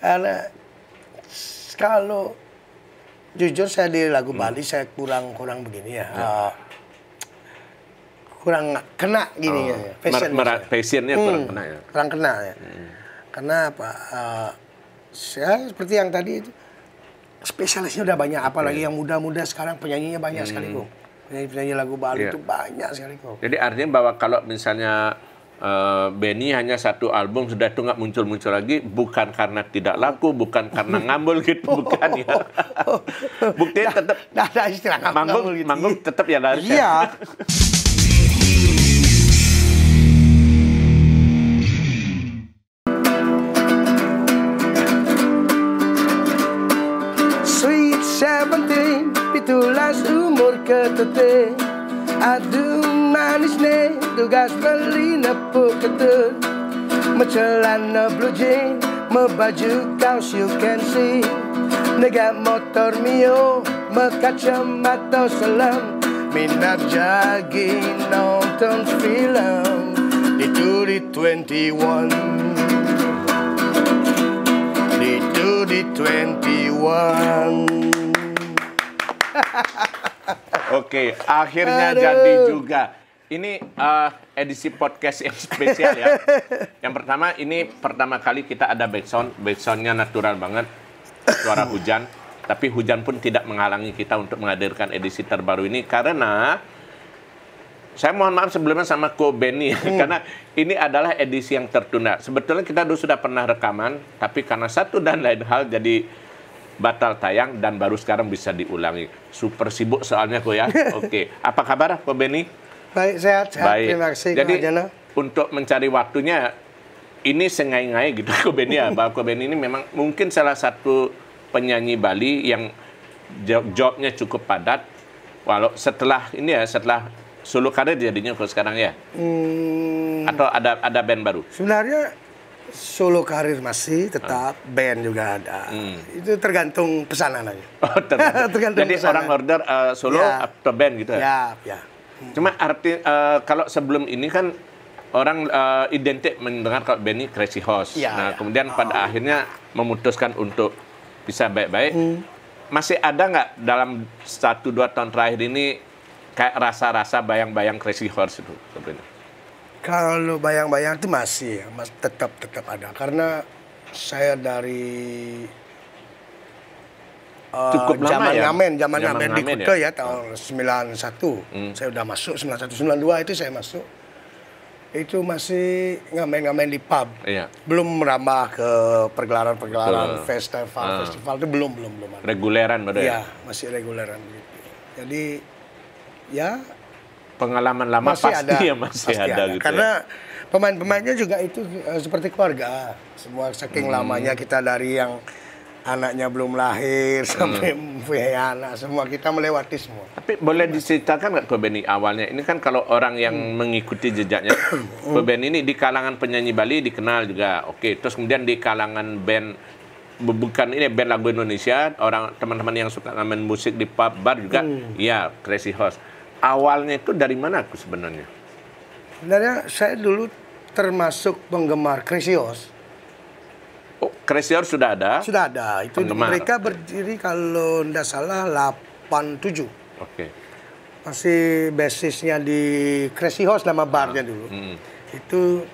Karena kalau jujur saya di lagu Bali saya kurang begini ya. Kurang kena gini ya. Passionnya kurang kena ya. Kurang kena ya. Karena apa? Saya seperti yang tadi itu spesialisnya udah banyak, apalagi yang muda-muda sekarang penyanyinya banyak sekali kok. Penyanyi lagu Bali itu banyak sekali kok. Jadi artinya bahwa kalau misalnya Benny hanya satu album sudah itu nggak muncul-muncul lagi, bukan karena tidak laku, bukan karena ngambul gitu, bukan ya. Buktinya tetap ada istilah ngambul gitu. Manggung tetap ya laris. Iya. Sweet 17, pitulas umur ketete. Aduh manis nih, tugas beli nepuk ketut. Mecelana blue jean, membaju kaos you can see. Nega motor mio, mekacamata selam. Minat jogging, nonton film. Itu di 21. Itu di 21. Oke, akhirnya jadi juga. Ini edisi podcast yang spesial ya. Yang pertama, ini pertama kali kita ada backsound. Backsoundnya natural banget, suara hujan. Tapi hujan pun tidak menghalangi kita untuk menghadirkan edisi terbaru ini. Karena, saya mohon maaf sebelumnya sama Ko Benny. Karena ini adalah edisi yang tertunda. Sebetulnya kita dulu sudah pernah rekaman. Tapi karena satu dan lain hal jadi batal tayang dan baru sekarang bisa diulangi. Super sibuk soalnya kok ya. Oke. Apa kabar Ko Benny? Baik, sehat. Baik. Terima kasih. Jadi untuk mencari waktunya ini sengai-ngai gitu Ko Benny ya. Bahwa Ko Benny ini memang mungkin salah satu penyanyi Bali yang jobnya cukup padat. Walau setelah ini ya, setelah solo karir jadinya kok sekarang ya. Atau ada band baru? Sebenarnya solo karir masih tetap, band juga ada. Itu tergantung pesanan aja. Oh, tergantung jadi pesanan. Orang order solo atau band gitu ya? Ya. Cuma arti kalau sebelum ini kan orang identik mendengar kalau Benny Crazy Horse. Kemudian pada akhirnya memutuskan untuk bisa baik-baik. Masih ada nggak dalam 1-2 tahun terakhir ini kayak rasa-rasa bayang-bayang Crazy Horse itu sebenarnya? Kalau bayang-bayang itu masih tetap ada, karena saya dari cukup lama zaman ngamen di Kuta ya tahun 91. Saya udah masuk 91, 92 itu saya masuk. Itu masih ngamen di pub. Belum merambah ke pergelaran festival itu belum ada. Reguleran baru ya? Masih reguleran gitu. Jadi ya pengalaman lama pasti ada gitu. Karena pemain-pemainnya juga itu seperti keluarga. Semua saking lamanya kita dari yang anaknya belum lahir sampai punya anak, semua kita melewati semua. Tapi boleh diceritakan nggak Ko Benny awalnya? Ini kan kalau orang yang mengikuti jejaknya, Ko Benny ini di kalangan penyanyi Bali dikenal juga. Oke, terus kemudian di kalangan band, bukan ini band lagu Indonesia, orang teman-teman yang suka ngamen musik di pub bar juga, ya Crazy Horse. Awalnya itu dari mana aku sebenarnya? Sebenarnya saya dulu termasuk penggemar Crazy Horse. Oh, Crazy Horse sudah ada? Sudah ada. Itu penggemar. Mereka berdiri kalau tidak salah 87. Oke. Masih basisnya di Crazy Horse nama barnya dulu. Itu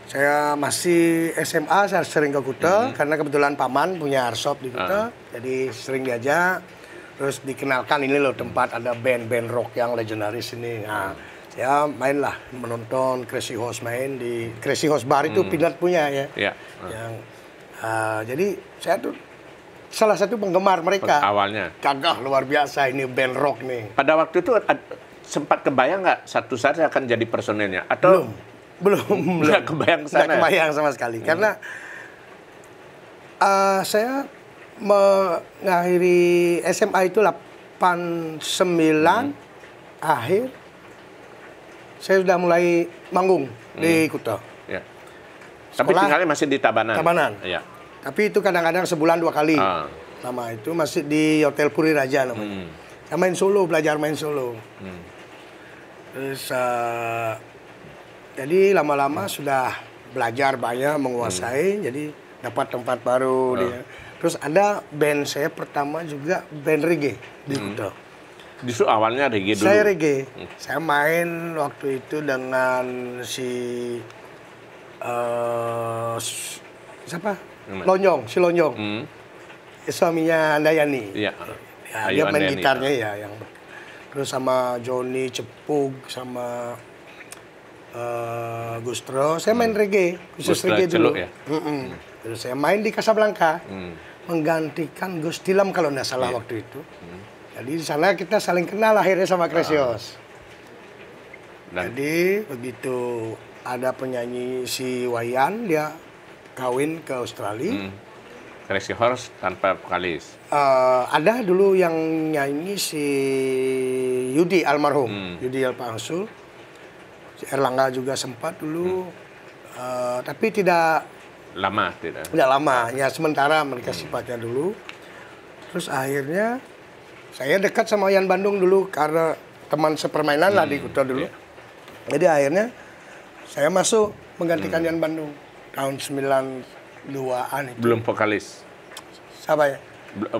saya masih SMA, saya sering ke Kuta karena kebetulan paman punya airshop di Kuta. Jadi sering diajak. Terus dikenalkan ini loh tempat ada band-band rock yang legendaris ini. Nah, saya mainlah menonton Crazy Horse main di Crazy Horse Bar itu Pinat punya ya. Yang jadi saya tuh salah satu penggemar mereka. Awalnya. Gagah luar biasa ini band rock nih. Pada waktu itu sempat kebayang nggak satu saat saya akan jadi personelnya? Atau belum kebayang sana? Nggak kebayang sama sekali. Karena saya mengakhiri SMA itu 89 akhir saya sudah mulai manggung di Kuta. Tapi tinggalnya masih di Tabanan. Iya. Tapi itu kadang-kadang sebulan 2 kali. Lama itu masih di Hotel Puri Raja namanya. Saya main solo, belajar main solo. Terus jadi lama-lama sudah belajar banyak menguasai. Jadi dapat tempat baru dia. Terus ada band saya pertama juga band reggae di Kuta. Justru awalnya reggae dulu. Saya reggae. Saya main waktu itu dengan siapa? Lonjong, si Lonjong. Suaminya Dayani. Iya. Ya, dia main gitarnya ya yang. Terus sama Joni Cepug sama Gustro. Saya main reggae, khusus reggae dulu. Ya? Terus saya main di Casablanca. Menggantikan Gus Tilam kalau nggak salah waktu itu. Jadi di sana kita saling kenal akhirnya sama Crazy Horse. Jadi begitu ada penyanyi si Wayan, dia kawin ke Australia. Crazy Horse tanpa vokalis. Ada dulu yang nyanyi si Yudi almarhum, Yudi Alpangsul. Si Erlangga juga sempat dulu, tapi tidak lama, tidak lama. Ya sementara mereka sifatnya dulu. Terus akhirnya saya dekat sama Yan Bandung dulu karena teman sepermainan lah di Kuta dulu. Jadi akhirnya saya masuk menggantikan Yan Bandung tahun 92-an itu. Belum vokalis. Siapa ya?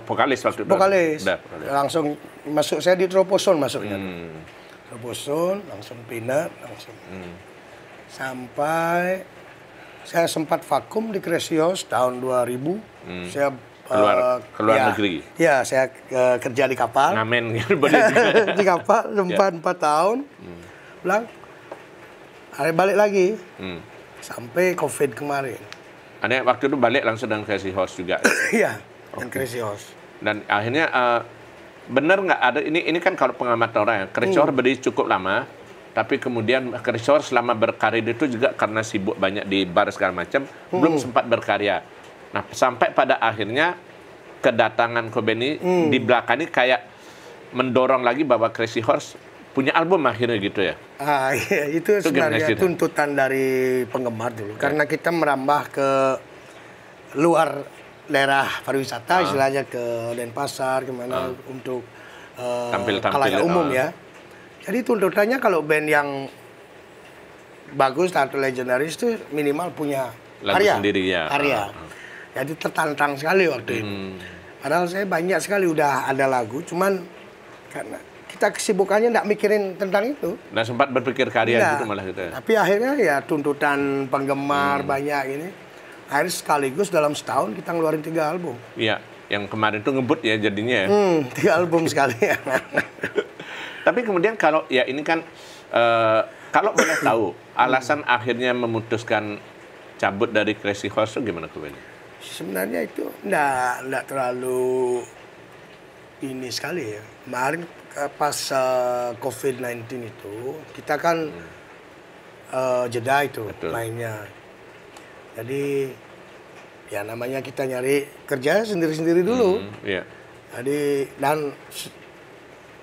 Vokalis waktu itu. Vokalis. Langsung masuk, saya di Troposon masuknya. Troposon, langsung pindah, langsung. Sampai saya sempat vakum di Crazy Horse tahun 2000. Saya keluar negeri. Ya, saya kerja di kapal. Ngamen di kapal sempat 4 tahun. Pulang. Balik lagi. Sampai Covid kemarin. Ada waktu itu balik langsung dengan Crazy Horse juga. Iya, dengan Crazy Horse. Dan akhirnya benar nggak ada ini kan kalau pengamat orang ya, Crazy Horse berdiri cukup lama, tapi kemudian Crazy Horse selama berkarir itu juga karena sibuk banyak di bar segala macam, belum sempat berkarya. Nah, sampai pada akhirnya kedatangan Kobeni di belakang ini kayak mendorong lagi bahwa Crazy Horse punya album akhirnya gitu ya. Iya, itu sebenarnya tuntutan dari penggemar dulu. Karena kita merambah ke luar daerah pariwisata, istilahnya ke Denpasar, kemana untuk khalayak umum ya. Jadi tuntutannya kalau band yang bagus atau legendaris itu minimal punya lagu karya sendiri ya. Karya. Jadi tertantang sekali waktu itu. Padahal saya banyak sekali udah ada lagu, cuman karena kita kesibukannya nggak mikirin tentang itu. Nah, sempat berpikir karya gitu malah gitu ya. Tapi akhirnya ya tuntutan penggemar banyak ini. Akhirnya sekaligus dalam setahun kita ngeluarin 3 album. Iya, yang kemarin tuh ngebut ya jadinya ya. 3 album sekali ya. Tapi kemudian kalau ya ini kan kalau boleh tahu alasan akhirnya memutuskan cabut dari Crazy Horse itu gimana kemudian? Sebenarnya itu enggak terlalu ini sekali ya. Kemarin pas COVID-19 itu kita kan jeda itu mainnya. Jadi ya namanya kita nyari kerja sendiri-sendiri dulu. Jadi dan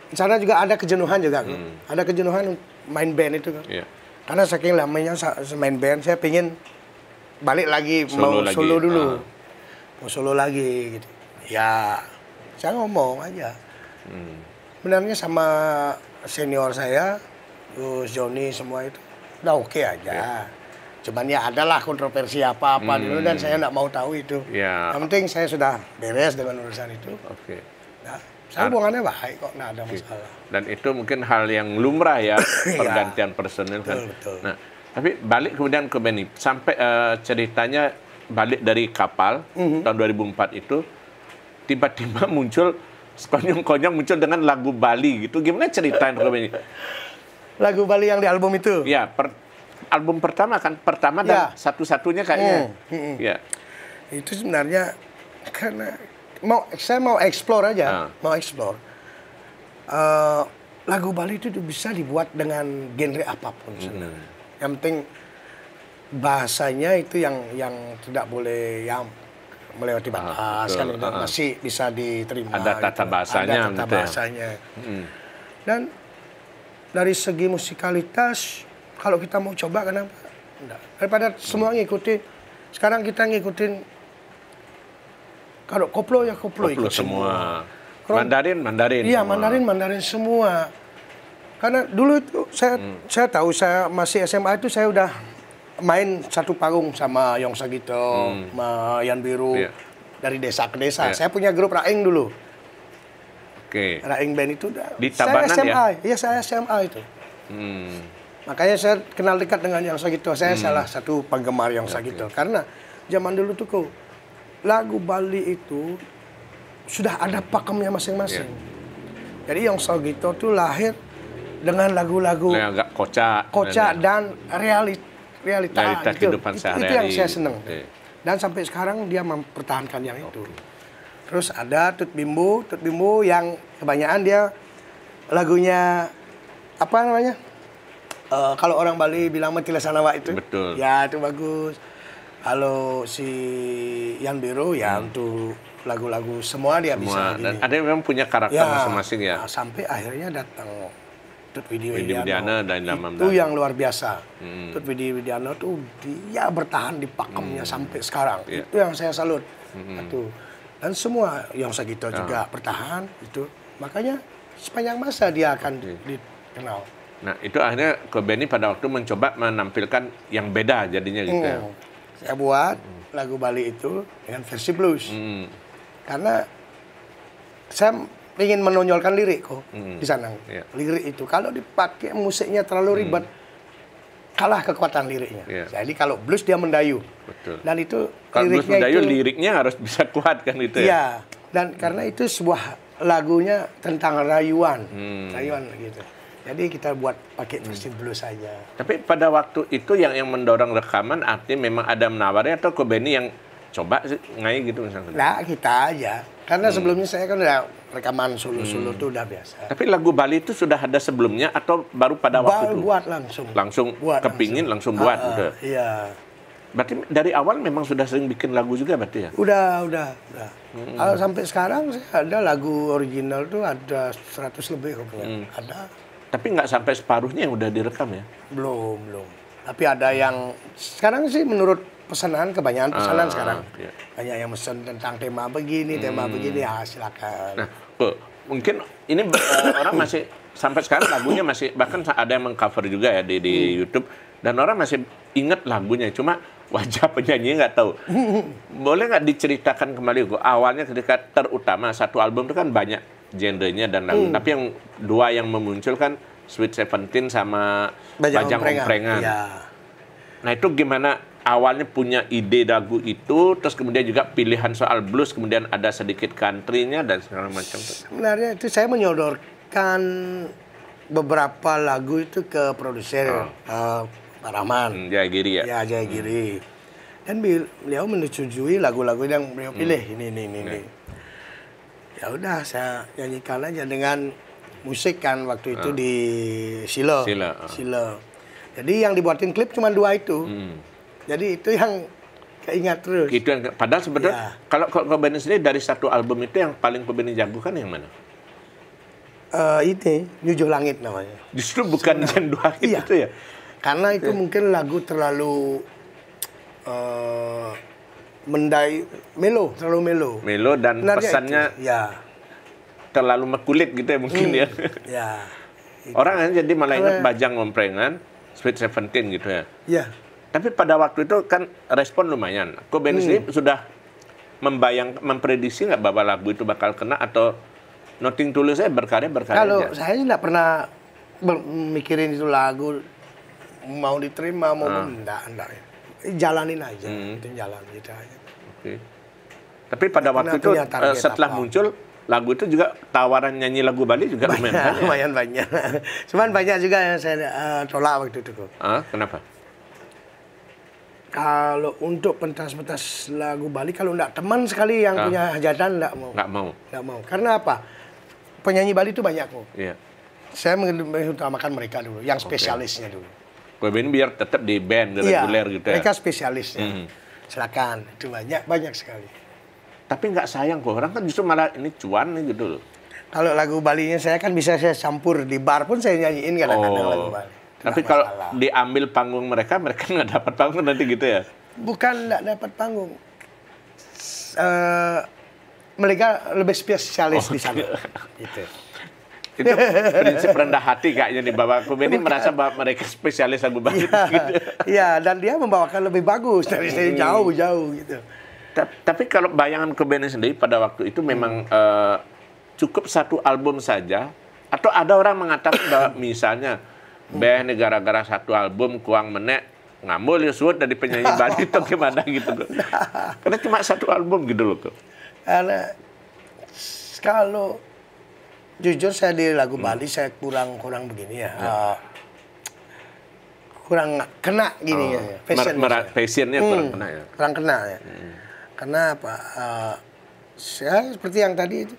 di sana juga ada kejenuhan juga kan. Ada kejenuhan main band itu kan. Karena saking lamanya main band, saya pengen balik lagi solo dulu. Mau solo lagi gitu. Ya, saya ngomong aja. Sebenarnya sama senior saya, Gus Joni semua itu udah oke aja. Cuman ya adalah kontroversi apa-apa dulu dan saya nggak mau tahu itu. Yang penting saya sudah beres dengan urusan itu. Nah, saya hubungannya baik kok, nggak ada masalah. Dan itu mungkin hal yang lumrah ya, pergantian personil kan. Betul. Nah, tapi balik kemudian ke Benny, sampai ceritanya balik dari kapal tahun 2004 itu, tiba-tiba muncul, konyol-konyol muncul dengan lagu Bali gitu. Gimana ceritain ke Benny? Lagu Bali yang di album itu? Ya, album pertama kan, dan satu-satunya kayaknya. Ya. Itu sebenarnya karena saya mau explore aja, mau explore. Lagu Bali itu bisa dibuat dengan genre apapun sebenarnya. Yang penting bahasanya itu yang tidak boleh yang melewati batas kan, masih bisa diterima. Ada tata bahasanya. Ada tata bahasanya. Dan dari segi musikalitas, kalau kita mau coba kenapa? Enggak. Daripada semua ngikutin. Sekarang kita ngikutin. Kalau koplo ya koplo ikut semua. Mandarin. Iya, Mandarin semua. Karena dulu itu saya tahu, saya masih SMA itu saya udah main satu panggung sama Yong Sagito, sama Yan Biru, dari desa ke desa. Saya punya grup Raing dulu. Oke. Raing band itu Di Tabanan saya SMA, ya? Iya saya SMA itu. Makanya saya kenal dekat dengan Yong Sagito. Saya salah satu penggemar Yong Sagito. Karena zaman dulu tuh kok lagu Bali itu sudah ada pakemnya masing-masing. Jadi Yong Sagito tuh lahir dengan lagu-lagu yang agak kocak dan realita kehidupan sehari-hari. Itu yang saya senang. Dan sampai sekarang dia mempertahankan yang itu. Terus ada Tut Bimbo yang kebanyakan dia lagunya apa namanya? Kalau orang Bali bilang Mentila Sanawa itu. Betul. Ya itu bagus. Kalau si Yan Biru ya untuk lagu-lagu semua dia bisa. Dan ada yang memang punya karakter masing-masing ya. Nah, sampai akhirnya datang Tut Widi Widiana dan itu yang luar biasa. Tut Widi Widiana tuh dia bertahan di pakemnya sampai sekarang. Itu yang saya salut. Itu. Dan semua yang Sagito juga bertahan itu. Makanya sepanjang masa dia akan dikenal. Nah, itu akhirnya ke Benny pada waktu mencoba menampilkan yang beda jadinya gitu ya. Saya buat lagu Bali itu dengan versi blues. Karena saya ingin menonjolkan lirik kok di sana. Lirik itu kalau dipakai musiknya terlalu ribet, kalah kekuatan liriknya. Jadi kalau blues dia mendayu. Betul. Dan itu kalau blues mendayu liriknya harus bisa kuat kan gitu ya. Iya. Dan karena itu sebuah lagunya tentang rayuan. Rayuan gitu. Jadi kita buat pakai versi blues saja. Tapi pada waktu itu yang mendorong rekaman artinya memang ada menawarnya atau ke Benny yang coba sih ngai gitu misalnya? Nah, kita aja. Karena sebelumnya saya kan udah rekaman solo-solo tuh udah biasa. Tapi lagu Bali itu sudah ada sebelumnya atau baru pada waktu itu? Buat langsung. Langsung buat kepingin langsung buat gitu. Iya. Berarti dari awal memang sudah sering bikin lagu juga berarti ya? Udah. Kalau sampai sekarang saya ada lagu original tuh ada 100 lebih kayaknya. Ada. Tapi nggak sampai separuhnya yang udah direkam ya? Belum. Tapi ada yang sekarang sih menurut pesanan, kebanyakan pesanan sekarang. Banyak yang pesan tentang tema begini, ya silakan. Nah, mungkin ini orang masih sampai sekarang lagunya masih, bahkan ada yang mengcover juga ya di YouTube, dan orang masih ingat lagunya, cuma wajah penyanyinya nggak tahu. Boleh nggak diceritakan kembali, awalnya ketika terutama satu album itu kan banyak genrenya dan lagu, tapi yang dua yang memunculkan Sweet Seventeen sama Bajang Omprengan. Ya. Nah itu gimana awalnya punya ide lagu itu, terus kemudian juga pilihan soal blues, kemudian ada sedikit country-nya dan segala macam. Sebenarnya itu saya menyodorkan beberapa lagu itu ke produser Pak Rahman. Jaya Giri ya? Ya, Jaya Giri. Dan beliau menyetujui lagu-lagu yang beliau pilih ini. Ya udah saya nyanyikan aja dengan musik kan waktu itu di Silo. Jadi yang dibuatin klip cuma 2 itu. Jadi itu yang keingat terus. Itu yang, padahal sebenarnya kalau Benny sendiri dari satu album itu yang paling Benny jagokan yang mana? Ini Nyujuh Langit namanya. Justru bukan yang 2 itu ya? Karena itu mungkin lagu terlalu terlalu melo dan pesannya terlalu mekulit gitu ya mungkin ya. Orang kan jadi malah ingat Bajang Omprengan, Sweet Seventeen gitu ya. Iya. Tapi pada waktu itu kan respon lumayan. Kok Benny sendiri sudah memprediksi nggak bahwa lagu itu bakal kena, atau nothing tulus saya berkarya Kalau aja? saya nggak pernah mikirin itu lagu mau diterima mau enggak. Jalanin aja, jalan gitu aja. Oke. Tapi pada waktu itu setelah muncul lagu itu juga tawaran nyanyi lagu Bali juga lumayan banyak. Cuman banyak juga yang saya tolak waktu itu. Kenapa? Kalau untuk pentas-pentas lagu Bali, kalau enggak teman sekali yang punya hajatan enggak mau. Enggak mau. Karena apa? Penyanyi Bali itu banyak kok. Iya. Saya mengutamakan mereka dulu, yang spesialisnya dulu. Benny biar tetap di band reguler gitu ya. Mereka spesialisnya. Silakan, itu banyak sekali. Tapi nggak sayang kok, orang kan justru malah ini cuan nih gitu loh. Kalau lagu Balinya saya kan bisa saya campur, di bar pun saya nyanyiin kadang-kadang lagu Bali. Tapi kalau diambil panggung mereka nggak dapat panggung nanti gitu ya? Bukan nggak dapat panggung. Mereka lebih spesialis di sana. Gitu. Itu prinsip rendah hati kayaknya nih, bahwa Kobeni merasa bahwa mereka spesialis lagu ballad gitu. Iya, dan dia membawakan lebih bagus dari saya jauh-jauh gitu. Tapi kalau bayangan Kobeni sendiri pada waktu itu memang cukup satu album saja, atau ada orang mengatakan bahwa misalnya band gara-gara satu album kuang menek ngambil suut dari penyanyi Bali itu gimana gitu loh. Karena cuma satu album gitu loh. Karena kalau jujur saya di lagu Bali saya kurang begini ya. Kurang kena gini ya. Passionnya kurang kena ya. Kurang kena ya. Karena apa? Saya seperti yang tadi itu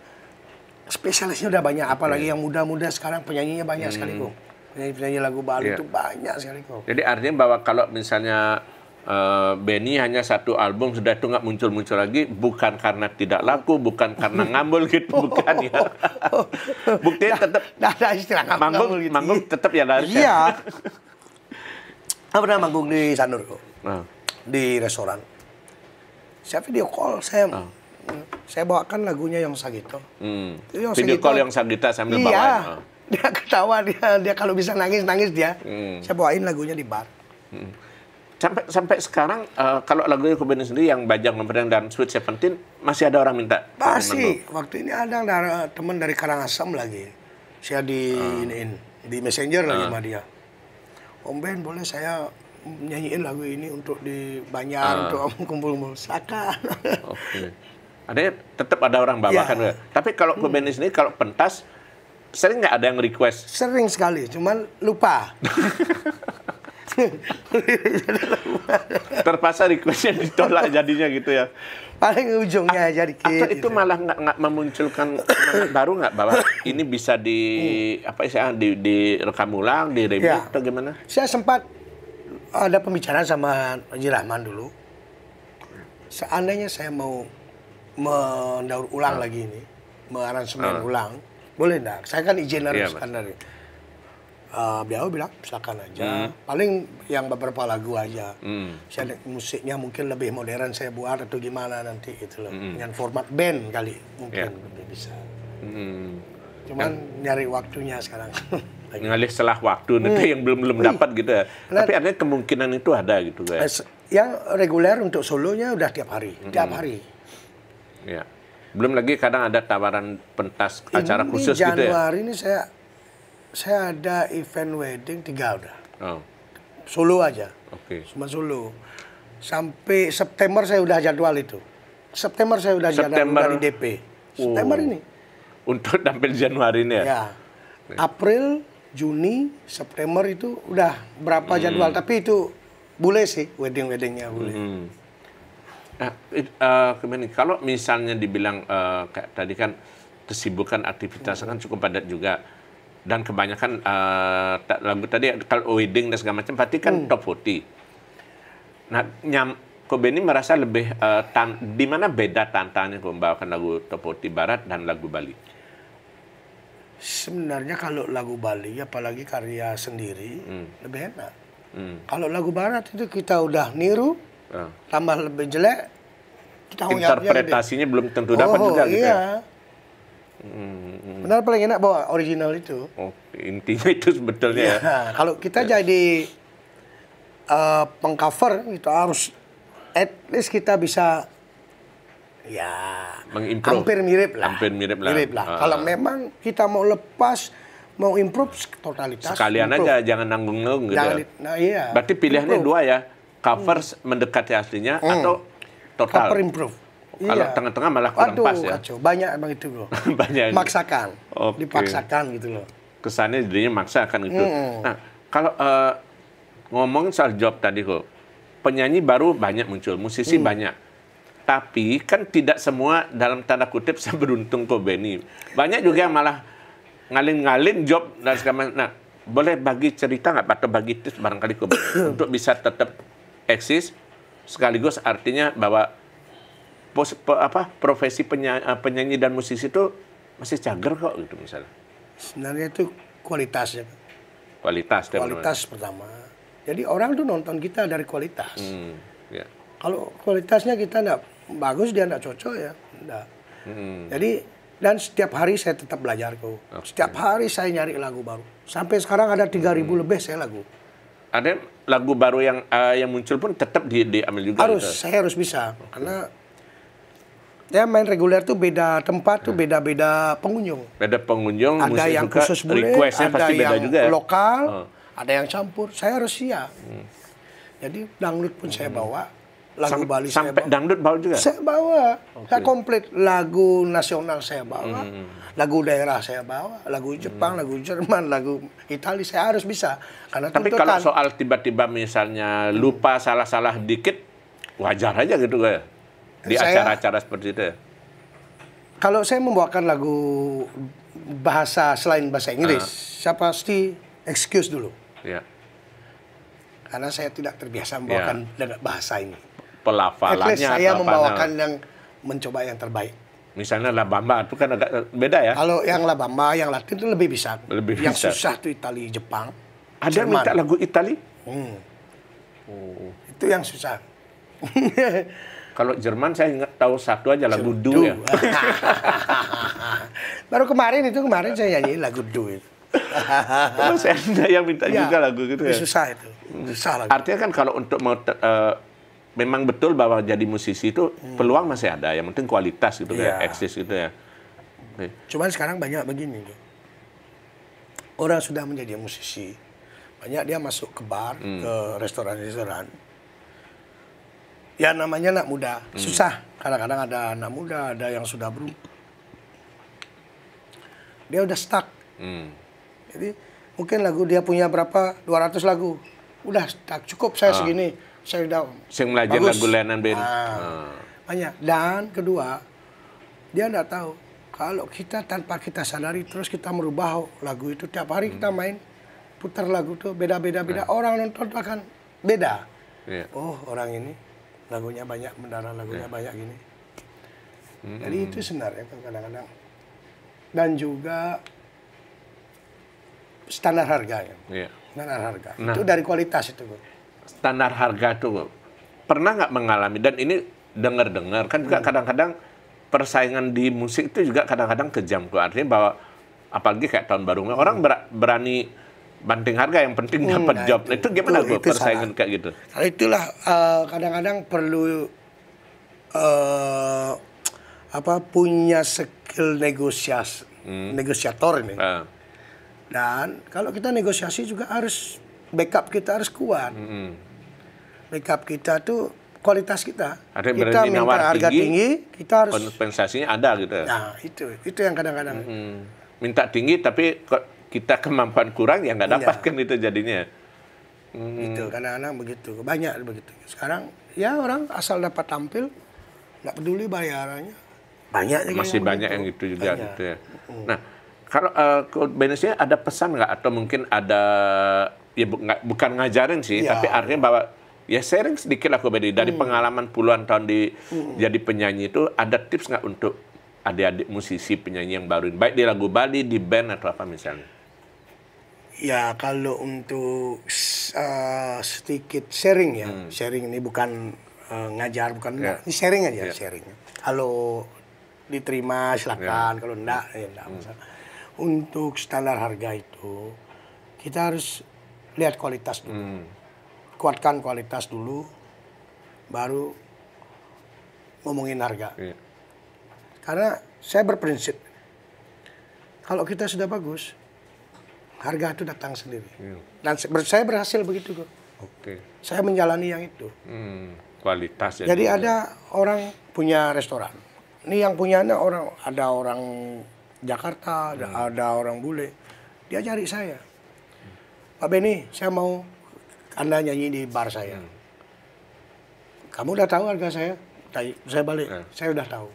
spesialisnya udah banyak, apalagi yang muda-muda sekarang penyanyinya banyak sekali kok. Penyanyi lagu Bali itu banyak sekali kok. Jadi artinya bahwa kalau misalnya Benny hanya satu album sudah itu nggak muncul-muncul lagi, bukan karena tidak laku, bukan karena ngambul gitu, bukan ya. Buktinya tetap ada istilah ngambul gitu. Manggung tetap ya laris. Iya. Saya pernah manggung di Sanur kok. Di restoran. Saya video call, saya bawakan lagunya Yang Sagito. Video call Yang Sagita sambil bawain. Dia ketawa, dia kalau bisa nangis dia. Saya bawain lagunya di bar. Sampai sekarang kalau lagunya Kobeni sendiri yang Bajang Memperang dan Sweet Seventeen masih ada orang minta? Masih. Waktu ini ada teman dari Karangasem lagi. Saya di Messenger lagi sama dia. Om Ben, boleh saya nyanyiin lagu ini untuk di Banjar, untuk kumpul-kumpul. Silakan. Oke. Tetap ada orang bawakan. Tapi kalau Kobeni sendiri, kalau pentas, sering nggak ada yang request? Sering sekali, cuman lupa. Terpaksa requestnya ditolak jadinya gitu ya. Paling ujungnya aja dikit. Atau itu malah nggak memunculkan baru nggak bahwa ini bisa direkam ulang, di remix atau gimana? Saya sempat ada pembicaraan sama Haji Rahman dulu. Seandainya saya mau mendaur ulang lagi ini, mengaransemen ulang, boleh enggak? Saya kan izin harus dari. Beliau bilang silakan aja. Paling yang beberapa lagu aja. Saya musiknya mungkin lebih modern saya buat atau gimana nanti gitu loh. Dengan format band kali mungkin lebih bisa. Cuman nyari waktunya sekarang. Ngalih setelah waktu nanti yang belum dapat gitu ya. Tapi artinya kemungkinan itu ada gitu guys. Yang reguler untuk solonya udah tiap hari. Ya. Belum lagi kadang ada tawaran pentas acara khusus gitu ya. Januari ini saya ada event wedding 3 udah. Solo aja. Cuma solo. Sampai September saya udah jadwal itu. September saya udah jadwal dari DP. September ini. Untuk tampil Januari ini ya? Ya. April, Juni, September itu udah berapa jadwal. Tapi itu boleh sih, wedding-weddingnya boleh. Kalau misalnya dibilang kayak tadi kan kesibukan aktivitas kan cukup padat juga. Dan kebanyakan lagu tadi kalau wedding dan segala macam berarti kan top 40. Nah, Kobeni merasa lebih di mana beda tantangannya membawakan lagu top 40 Barat dan lagu Bali? Sebenarnya kalau lagu Bali apalagi karya sendiri lebih enak. Kalau lagu Barat itu kita udah niru, tambah lebih jelek. Interpretasinya belum tentu dapat juga gitu ya. Benar paling enak bawa original itu. Intinya itu sebetulnya. Kalau kita jadi pengcover itu harus at least kita bisa hampir mirip lah. Kalau memang kita mau lepas, mau improve totalitas. Sekalian aja, jangan nanggung-nanggung gitu. Berarti pilihannya dua ya, cover mendekati aslinya atau total. Cover improve. Kalau tengah-tengah malah kurang pas ya. Kacau. Banyak emang itu bro. Banyak. Maksakan, dipaksakan gitu loh. Kesannya jadinya maksakan gitu. Nah, kalau ngomongin soal job tadi kok, penyanyi baru banyak muncul, musisi banyak. Tapi kan tidak semua dalam tanda kutip seberuntung Kobeni. Banyak juga yang malah ngalin-ngalin job dan segala macam. Nah, boleh bagi cerita nggak atau bagi tips barangkali Kobeni untuk bisa tetap eksis sekaligus artinya bahwa profesi penyanyi dan musisi itu masih cager kok gitu misalnya. Sebenarnya itu kualitasnya. Kualitas pertama. Jadi orang tuh nonton kita dari kualitas. Kalau kualitasnya kita enggak bagus, dia enggak cocok ya enggak. Jadi Dan setiap hari saya tetap belajar kok. Setiap hari saya nyari lagu baru. Sampai sekarang ada 3.000 lebih saya lagu. Ada lagu baru yang muncul pun tetap diambil juga. Saya harus bisa. Karena ya main reguler tuh beda tempat tuh beda-beda pengunjung. Beda pengunjung, ada yang juga, khusus bule, request-nya ada pasti beda yang juga. Lokal, ada yang campur. Saya harus siap. Jadi dangdut pun saya bawa. Lagu Bali saya bawa. Sampai dangdut bawa juga? Saya bawa. Saya komplit. Lagu nasional saya bawa. Lagu daerah saya bawa. Lagu Jepang, lagu Jerman, lagu Italia. Saya harus bisa. Karena tapi kalau soal tiba-tiba misalnya lupa salah-salah dikit, wajar aja gitu ya? Di acara-acara seperti itu ya? Kalau saya membawakan lagu bahasa selain bahasa Inggris, saya pasti excuse dulu. Ya. Karena saya tidak terbiasa membawakan dengan bahasa ini. Pelafalannya saya membawakan yang mencoba yang terbaik. Misalnya La Bamba itu kan agak beda ya. Kalau yang La Bamba, yang Latin itu lebih bisa. Yang bisa. susah itu Italia, Jepang. Ada Jerman. minta lagu Italia? Itu yang susah. Kalau Jerman saya ingat tahu satu aja lagu Du ya. Baru kemarin saya nyanyi lagu Du itu. Saya ada yang minta juga lagu gitu ya. Susah itu. Susah lagu. Artinya kan kalau untuk mau memang betul bahwa jadi musisi itu peluang masih ada, yang penting kualitas gitu ya, eksis gitu ya. Cuman sekarang banyak begini. Orang sudah menjadi musisi, banyak dia masuk ke bar, ke restoran-restoran. Ya namanya anak muda, susah. Kadang-kadang ada anak muda, ada yang sudah dia udah stuck. Jadi mungkin lagu dia punya berapa? 200 lagu. Udah stuck, cukup saya segini. Saya udah belajar lagu Lenan Ben. Banyak. Dan kedua, dia enggak tahu kalau kita tanpa kita sadari terus kita merubah lagu itu tiap hari kita main putar lagu itu beda-beda orang nonton akan beda. Oh, orang ini lagunya banyak mendarah, lagunya banyak gini. Jadi itu sebenarnya kadang-kadang. Dan juga standar harganya. Standar harga. Itu dari kualitas itu, Bu. Standar harga tuh pernah nggak mengalami, dan ini dengar-dengar kan juga kadang-kadang persaingan di musik itu juga kadang-kadang kejam tuh, artinya bahwa apalagi kayak tahun baru orang berani banting harga, yang penting dapat job. Itu gimana Bu persaingan kayak gitu? Nah, itulah kadang-kadang perlu punya skill negosiator ini. Dan kalau kita negosiasi juga harus backup kita harus kuat. Backup kita tuh kualitas kita. Kita minta harga tinggi, kita harus kompensasinya ada gitu. Nah, itu yang kadang-kadang. Minta tinggi tapi kita kemampuan kurang ya nggak dapat kan itu jadinya. Itu kadang-kadang begitu. Banyak begitu. Sekarang ya orang asal dapat tampil nggak peduli bayarannya. Banyak juga masih banyak yang gitu juga gitu ya. Nah, kalau benefitnya ada pesan nggak, atau mungkin ada, ya bukan ngajarin sih, tapi artinya bahwa ya sharing sedikit lah dari pengalaman puluhan tahun jadi penyanyi itu, ada tips nggak untuk adik-adik musisi penyanyi yang baru, baik di lagu Bali, di band atau apa misalnya? Ya kalau untuk sedikit sharing ya, sharing ini bukan ngajar, bukan ini sharing aja, sharing. Kalau diterima silakan, kalau enggak ya enggak masalah. Untuk standar harga itu kita harus lihat kualitas dulu. Kuatkan kualitas dulu, baru ngomongin harga. Karena saya berprinsip, kalau kita sudah bagus, harga itu datang sendiri. Dan saya berhasil begitu kok. Saya menjalani yang itu. Kualitas. Jadi ada orang punya restoran. Ini yang punyanya ada orang Jakarta, ada orang bule. Dia cari saya. Pak Benny, saya mau Anda nyanyi di bar saya. Kamu udah tahu harga saya? Saya balik. Saya udah tahu.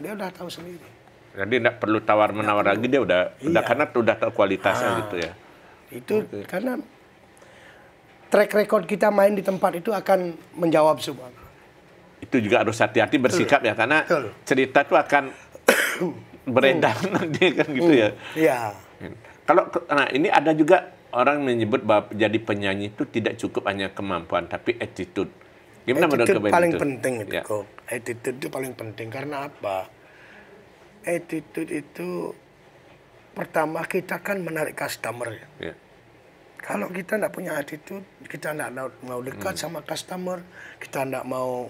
Dia udah tahu sendiri. Jadi tidak perlu tawar-menawar lagi, dia udah karena udah tahu kualitasnya gitu ya. Itu karena track record kita main di tempat itu akan menjawab semua. Itu juga harus hati-hati bersikap ya, karena cerita itu akan beredar nanti kan gitu ya. Iya. Nah ini ada juga orang menyebut bahwa jadi penyanyi itu tidak cukup hanya kemampuan, tapi attitude. Gimana menurut Attitude paling itu? penting itu kok. Attitude itu paling penting karena apa? attitude itu pertama kita kan menarik customer ya. Ya. Kalau kita tidak punya attitude, kita tidak mau dekat sama customer, kita tidak mau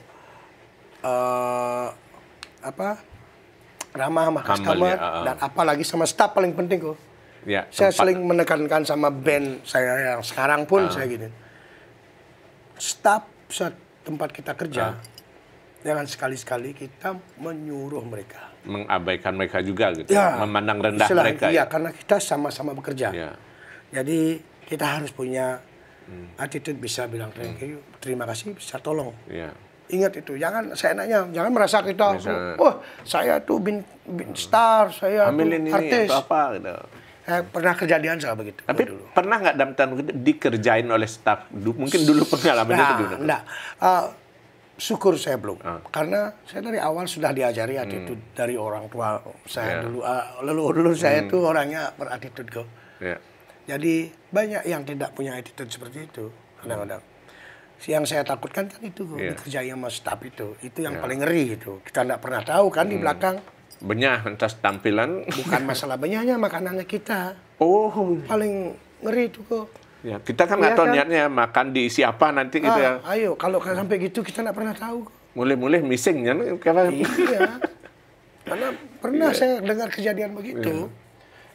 ramah sama customer, dan apalagi sama staff paling penting kok. Ya, Saya sering menekankan sama band saya yang sekarang pun saya gini. Staff tempat kita kerja, jangan sekali-sekali kita menyuruh mereka. Mengabaikan mereka juga gitu. Ya, Memandang rendah mereka. Iya, karena kita sama-sama bekerja. Ya. Jadi kita harus punya attitude, bisa bilang thank you, terima kasih, bisa tolong. Ya. Ingat itu, jangan seenaknya, jangan merasa kita, saya tuh bin star, saya ambilin tuh artis. Ini atau apa gitu. Pernah kejadian saya begitu. Tapi dulu. pernah nggak dalam tanda kutip dikerjain oleh staf? Mungkin dulu pengalaman itu dulu. Enggak. Syukur saya belum. Karena saya dari awal sudah diajari attitude dari orang tua saya dulu. Leluhur saya tuh orangnya berattitude kok. Ya. Jadi banyak yang tidak punya attitude seperti itu kadang-kadang. Yang saya takutkan kan itu dikerjai sama staf itu. Itu yang paling ngeri itu. Kita tidak pernah tahu kan di belakang. Benyah entas tampilan. Bukan masalah benyahnya, makanannya kita. Oh. Paling ngeri itu kok. Ya, kita kan nggak tahu niatnya makan diisi apa nanti gitu ya. Ayo, kalau sampai gitu kita nggak pernah tahu. Mulai-mulai missingnya. Iya. Karena pernah saya dengar kejadian begitu.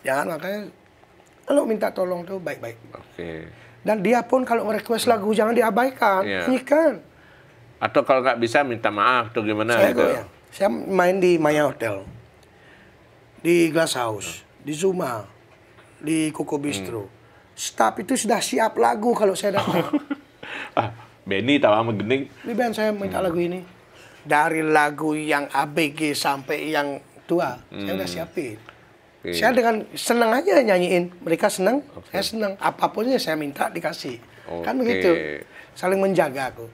Jangan, makanya kalau minta tolong tuh baik-baik. Oke. Dan dia pun kalau request lagu jangan diabaikan, nyanyikan. Atau kalau nggak bisa minta maaf atau gimana gitu. Saya main di Maya Hotel, di Glass House, di Zuma, di Koko Bistro. Staff itu sudah siap lagu kalau saya datang. Benny tahu sama Gening. Ini band saya minta lagu ini. Dari lagu yang ABG sampai yang tua, saya udah siapin. Saya dengan senang aja nyanyiin. Mereka senang, saya senang. Apapun yang saya minta dikasih. Kan begitu. Saling menjaga aku.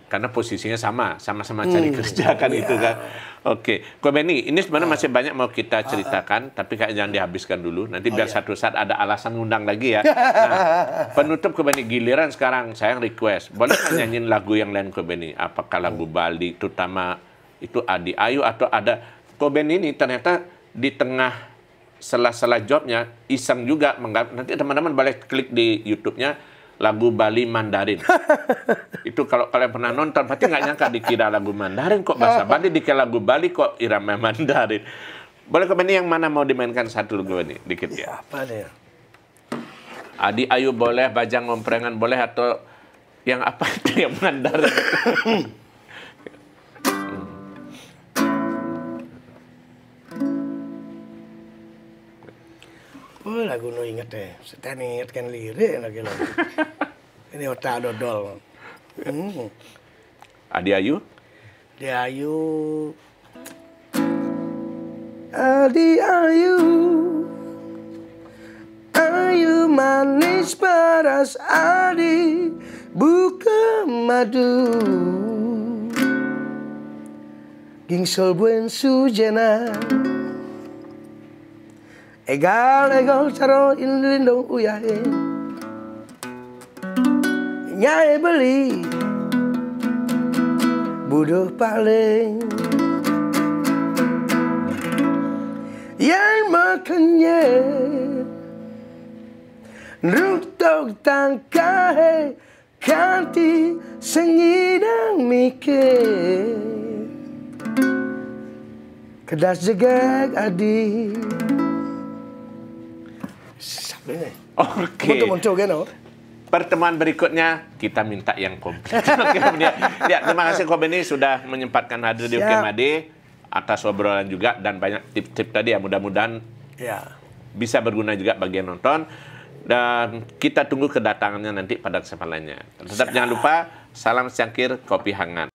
Karena posisinya sama-sama cari kerja kan itu kan. Oke, Ko Benny, ini sebenarnya masih banyak mau kita ceritakan, tapi kayak jangan dihabiskan dulu. Nanti biar satu saat ada alasan ngundang lagi ya. Nah, penutup Ko Benny, giliran sekarang saya request, boleh nggak nyanyiin lagu yang lain Ko Benny? Apakah lagu Bali, terutama itu Adi Ayu atau ada Ko Benny ini ternyata di tengah sela-sela jobnya iseng juga nanti teman-teman boleh klik di YouTube-nya lagu Bali Mandarin. Itu kalau kalian pernah nonton, pasti nggak nyangka dikira lagu Mandarin kok bahasa Bali, dikira lagu Bali kok irama Mandarin. Boleh ke Benny yang mana mau dimainkan satu lagu ini dikit ya? Apa nih? Adi Ayu boleh, Bajang Ngomprengan boleh, atau yang apa itu yang Mandarin? Oh, lagu nu inget deh. Saya ingetkan lirik lagi. Ini otak dodol. Adi Ayu? Adi Ayu. Adi Ayu. Ayu manis paras Adi. Buka madu. Gingsol buen sujena. Egal caro indong uyahe nyai beli buduh paling yang makannya ruktok tangkahe kanti sengidang mikir kedas jegak adi. Oke. Pertemuan berikutnya kita minta yang komplit. Ya, terima kasih Ko Benny sudah menyempatkan hadir di UKMAD atas obrolan juga dan banyak tips-tips tadi ya, mudah-mudahan bisa berguna juga bagi yang nonton. Dan kita tunggu kedatangannya nanti pada kesempatan lainnya. Tetap jangan lupa salam secangkir kopi hangat.